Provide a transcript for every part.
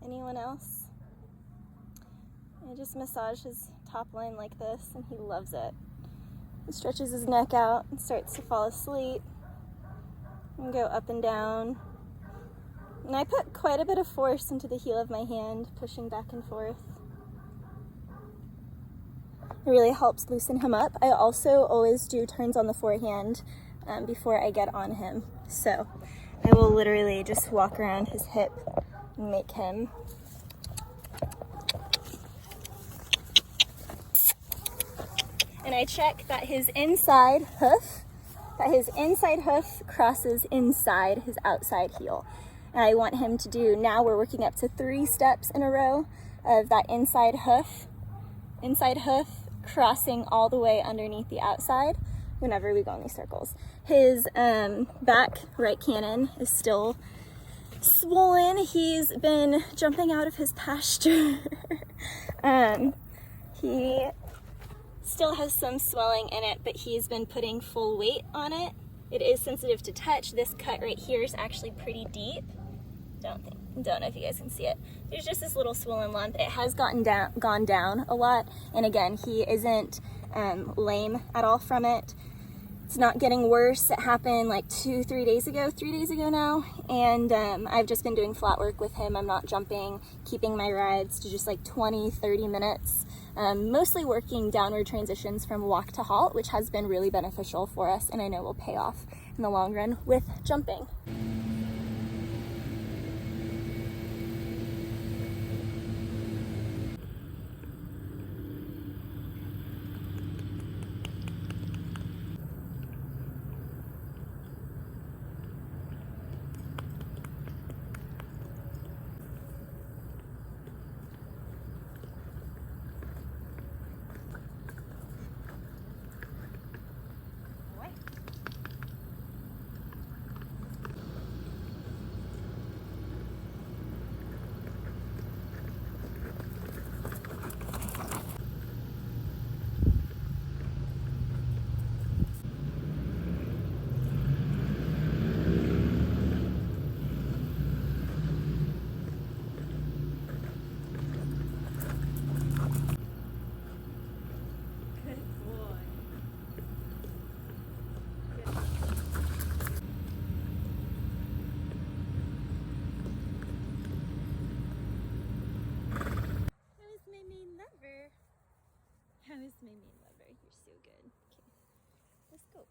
Anyone else? I just massage his top line like this and he loves it. He stretches his neck out and starts to fall asleep and go up and down. And I put quite a bit of force into the heel of my hand, pushing back and forth. It really helps loosen him up. I also always do turns on the forehand before I get on him. So I will literally just walk around his hip and make him and I check that his inside hoof crosses inside his outside heel. And I want him to do, now we're working up to 3 steps in a row of that inside hoof crossing all the way underneath the outside whenever we go in these circles. His back right cannon is still swollen. He's been jumping out of his pasture. He still has some swelling in it, but he's been putting full weight on it. It is sensitive to touch. This cut right here is actually pretty deep. Don't know if you guys can see it. There's just this little swollen lump. It has gone down a lot, and again, he isn't lame at all from it. It's not getting worse. It happened like 3 days ago now, and I've just been doing flat work with him. I'm not jumping, keeping my rides to just like 20-30 minutes, mostly working downward transitions from walk to halt, which has been really beneficial for us, and I know will pay off in the long run with jumping. How is my main lover? You're so good. Okay, let's go.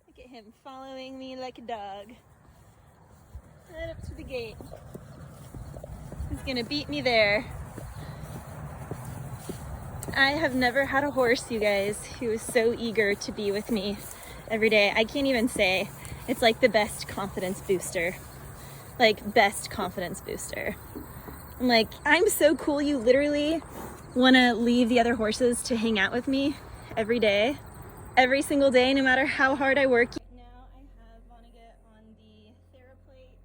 Look at him following me like a dog. Right up to the gate. He's gonna beat me there. I have never had a horse, you guys, who is so eager to be with me every day. I can't even say. It's like the best confidence booster. Like, best confidence booster. I'm like, I'm so cool, you literally want to leave the other horses to hang out with me every day, every single day, no matter how hard I work. Now I have Vonnegut on the Theraplates.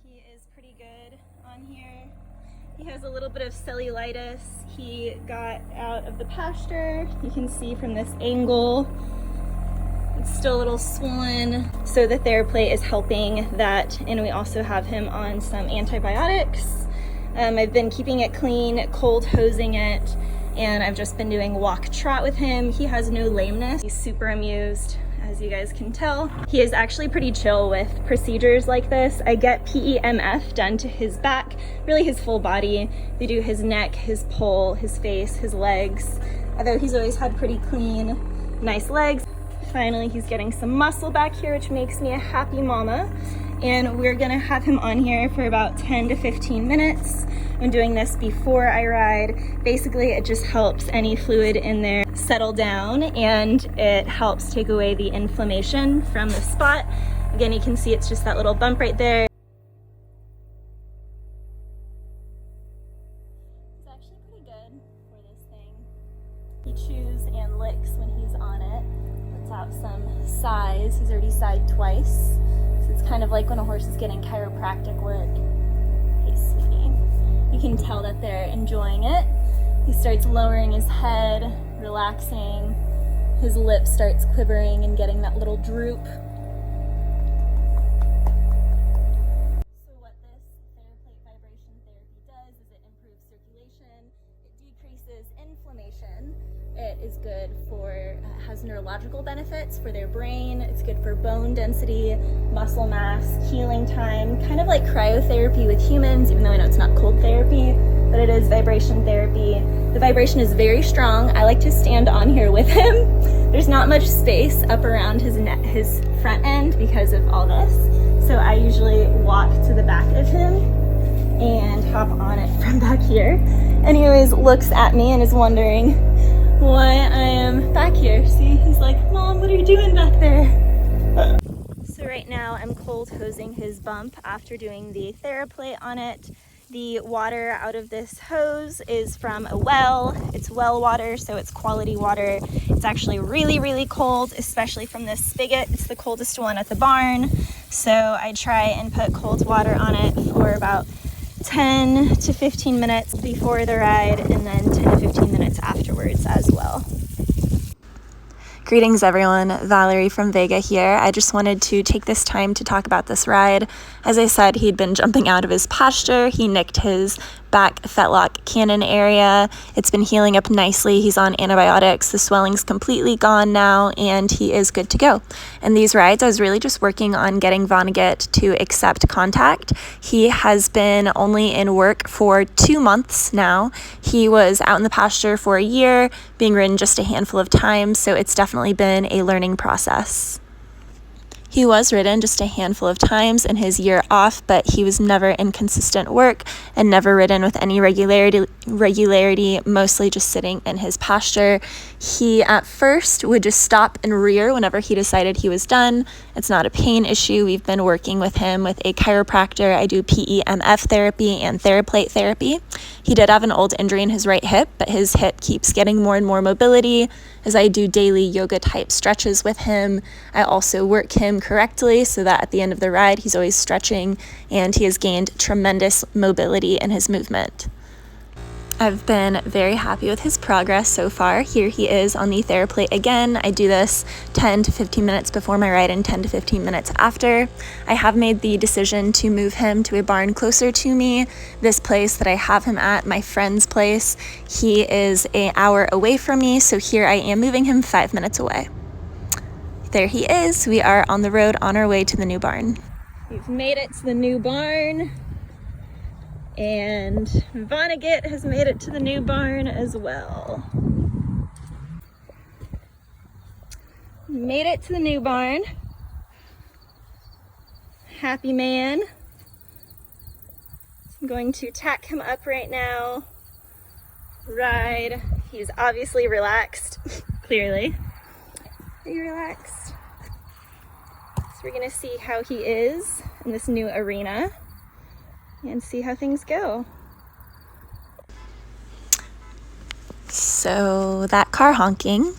He is pretty good on here. He has a little bit of cellulitis. He got out of the pasture. You can see from this angle, it's still a little swollen. So the Theraplate is helping that, and we also have him on some antibiotics. I've been keeping it clean, cold hosing it, and I've just been doing walk trot with him. He has no lameness. He's super amused, as you guys can tell. He is actually pretty chill with procedures like this. I get PEMF done to his back, really his full body. They do his neck, his poll, his face, his legs, although he's always had pretty clean, nice legs. Finally, he's getting some muscle back here, which makes me a happy mama. And we're gonna have him on here for about 10 to 15 minutes. I'm doing this before I ride. Basically, it just helps any fluid in there settle down, and it helps take away the inflammation from the spot. Again, you can see it's just that little bump right there. It's actually pretty good for this thing. He chews and licks when he's on it. Lets out some sighs. He's already sighed twice. So it's kind of like when a horse is getting chiropractic work. Hey, sweetie. You can tell that they're enjoying it. He starts lowering his head, relaxing. His lip starts quivering and getting that little droop. So what this neurological benefits for their brain. It's good for bone density, muscle mass, healing time, kind of like cryotherapy with humans, even though I know it's not cold therapy, but it is vibration therapy. The vibration is very strong. I like to stand on here with him. There's not much space up around his neck, his front end, because of all this. So I usually walk to the back of him and hop on it from back here. And he always looks at me and is wondering why I am back here. See, he's like, Mom, what are you doing back there? So right now I'm cold hosing his bump after doing the Theraplate on it. The water out of this hose is from a well. It's well water, so it's quality water. It's actually really, really cold, especially from this spigot. It's the coldest one at the barn. So I try and put cold water on it for about 10 to 15 minutes before the ride, and then 10 to 15 minutes afterwards as well. Greetings everyone, Valerie from Vega here. I just wanted to take this time to talk about this ride. As I said, he'd been jumping out of his pasture. He nicked his back fetlock cannon area. It's been healing up nicely. He's on antibiotics. The swelling's completely gone now, and he is good to go. And these rides, I was really just working on getting Vonnegut to accept contact. He has been only in work for 2 months now. He was out in the pasture for a year, being ridden just a handful of times, so it's definitely been a learning process. He was ridden just a handful of times in his year off, but he was never in consistent work and never ridden with any regularity, mostly just sitting in his pasture. He at first would just stop and rear whenever he decided he was done. It's not a pain issue. We've been working with him with a chiropractor. I do PEMF therapy and Theraplate therapy. He did have an old injury in his right hip, but his hip keeps getting more and more mobility as I do daily yoga type stretches with him. I also work him correctly so that at the end of the ride, he's always stretching, and he has gained tremendous mobility in his movement. I've been very happy with his progress so far. Here he is on the Theraplate again. I do this 10 to 15 minutes before my ride and 10 to 15 minutes after. I have made the decision to move him to a barn closer to me. This place that I have him at, my friend's place, he is an hour away from me, so here I am moving him 5 minutes away. There he is. We are on the road on our way to the new barn. We've made it to the new barn. And Vonnegut has made it to the new barn as well. Made it to the new barn. Happy man. I'm going to tack him up right now. Ride. He's obviously relaxed, clearly. Are you relaxed? So we're gonna see how he is in this new arena and see how things go. So that car honking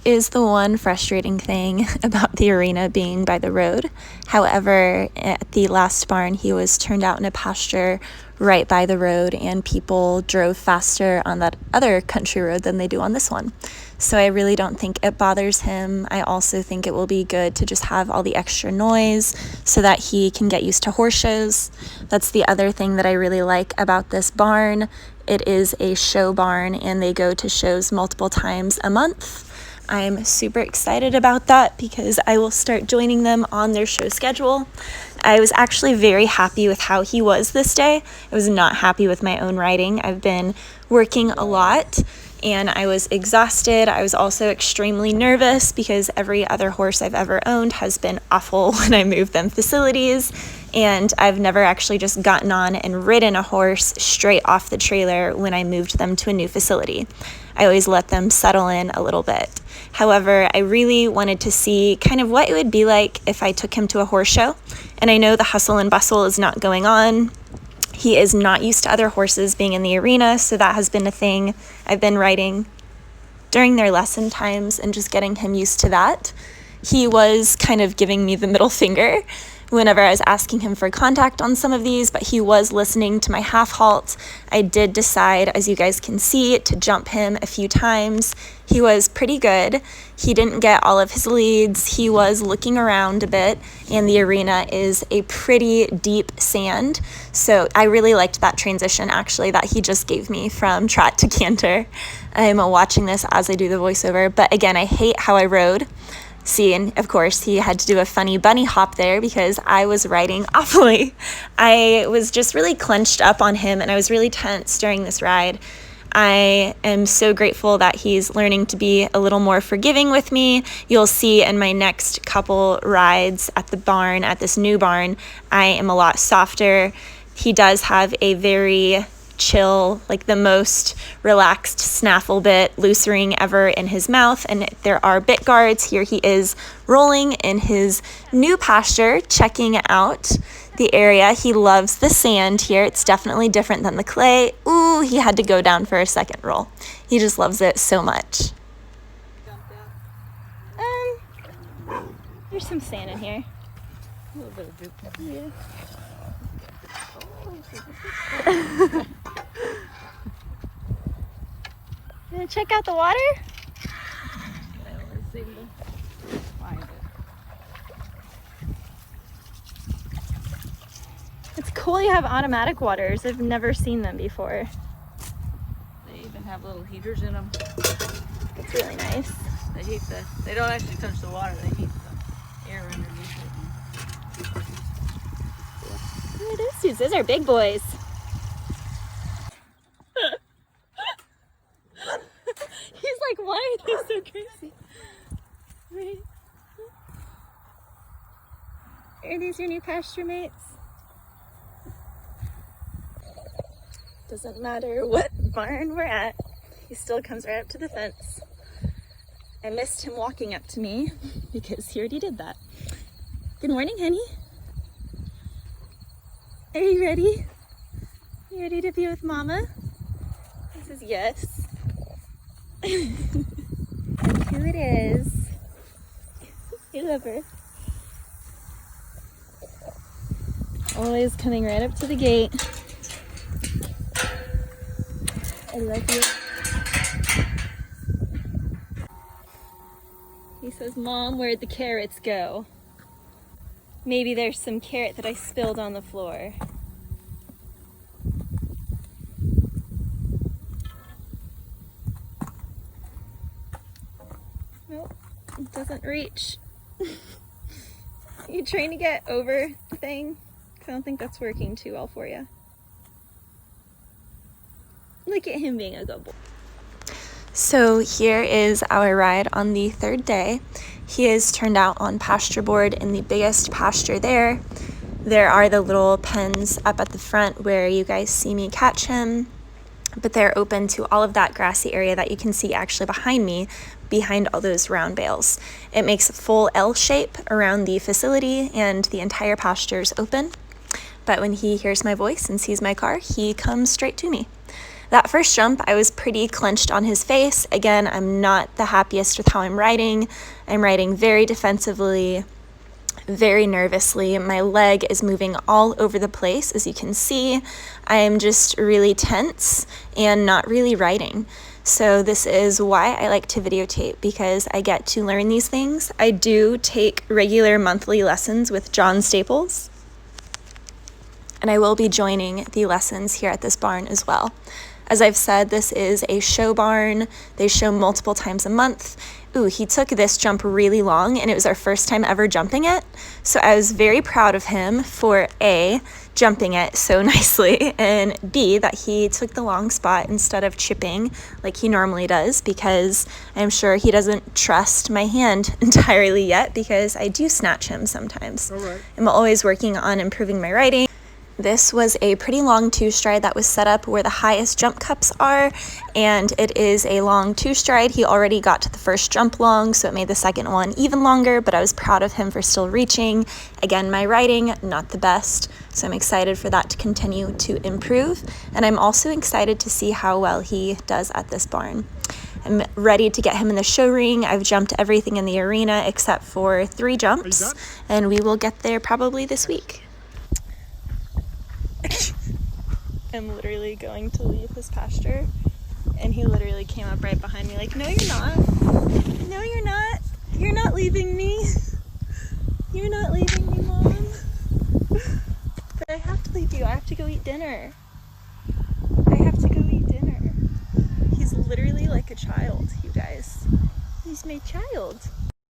is the one frustrating thing about the arena being by the road. However, at the last barn, he was turned out in a pasture right by the road, and people drove faster on that other country road than they do on this one. So I really don't think it bothers him. I also think it will be good to just have all the extra noise so that he can get used to horse shows. That's the other thing that I really like about this barn. It is a show barn, and they go to shows multiple times a month. I'm super excited about that because I will start joining them on their show schedule. I was actually very happy with how he was this day. I was not happy with my own riding. I've been working a lot and I was exhausted. I was also extremely nervous because every other horse I've ever owned has been awful when I moved them facilities, and I've never actually just gotten on and ridden a horse straight off the trailer when I moved them to a new facility. I always let them settle in a little bit. However, I really wanted to see kind of what it would be like if I took him to a horse show, and I know the hustle and bustle is not going on. He is not used to other horses being in the arena, so that has been a thing I've been riding during their lesson times and just getting him used to that. He was kind of giving me the middle finger whenever I was asking him for contact on some of these, but he was listening to my half halt. I did decide, as you guys can see, to jump him a few times. He was pretty good. He didn't get all of his leads. He was looking around a bit, and the arena is a pretty deep sand. So I really liked that transition, actually, that he just gave me from trot to canter. I'm watching this as I do the voiceover, but again, I hate how I rode. See, and of course, he had to do a funny bunny hop there because I was riding awfully. I was just really clenched up on him, and I was really tense during this ride. I am so grateful that he's learning to be a little more forgiving with me. You'll see in my next couple rides at the barn, at this new barn, I am a lot softer. He does have a very chill, like the most relaxed snaffle bit, loose ring ever in his mouth, and there are bit guards. Here he is rolling in his new pasture, checking out the area. He loves the sand here. It's definitely different than the clay. Ooh, he had to go down for a second roll. He just loves it so much. There's some sand in here. A little bit of goop. Yeah. You wanna check out the water? It's cool you have automatic waters. I've never seen them before. They even have little heaters in them. It's really nice. They don't actually touch the water, they heat the air underneath it. Look at those dudes. Those are big boys. He's like, why are they so crazy? Right? Are these your new pasture mates? Doesn't matter what barn we're at, he still comes right up to the fence. I missed him walking up to me because he already did that. Good morning, honey. Are you ready? You ready to be with Mama? He says yes. Who it is. I love her. Always coming right up to the gate. I love you. He says, Mom, where'd the carrots go? Maybe there's some carrot that I spilled on the floor. Nope, it doesn't reach. You trying to get over the thing? I don't think that's working too well for you. Look at him being a good boy. So here is our ride on the third day. He is turned out on pasture board in the biggest pasture there. There are the little pens up at the front where you guys see me catch him, but they're open to all of that grassy area that you can see actually behind me, behind all those round bales. It makes a full L shape around the facility and the entire pasture is open. But when he hears my voice and sees my car, he comes straight to me. That first jump, I was pretty clenched on his face. Again, I'm not the happiest with how I'm riding. I'm riding very defensively, very nervously. My leg is moving all over the place, as you can see. I am just really tense and not really riding. So this is why I like to videotape, because I get to learn these things. I do take regular monthly lessons with John Staples, and I will be joining the lessons here at this barn as well. As I've said, this is a show barn. They show multiple times a month. Ooh, he took this jump really long, and it was our first time ever jumping it. So I was very proud of him for A, jumping it so nicely, and B, that he took the long spot instead of chipping like he normally does, because I'm sure he doesn't trust my hand entirely yet, because I do snatch him sometimes. All right. I'm always working on improving my riding. This was a pretty long two-stride that was set up where the highest jump cups are, and it is a long two-stride. He already got to the first jump long, so it made the second one even longer, but I was proud of him for still reaching. Again, my riding, not the best, so I'm excited for that to continue to improve, and I'm also excited to see how well he does at this barn. I'm ready to get him in the show ring. I've jumped everything in the arena except for 3 jumps, and we will get there probably this week. I'm literally going to leave his pasture, and he literally came up right behind me like, no, you're not. No, you're not. You're not leaving me. You're not leaving me, Mom. But I have to leave you. I have to go eat dinner. I have to go eat dinner. He's literally like a child, you guys. He's my child.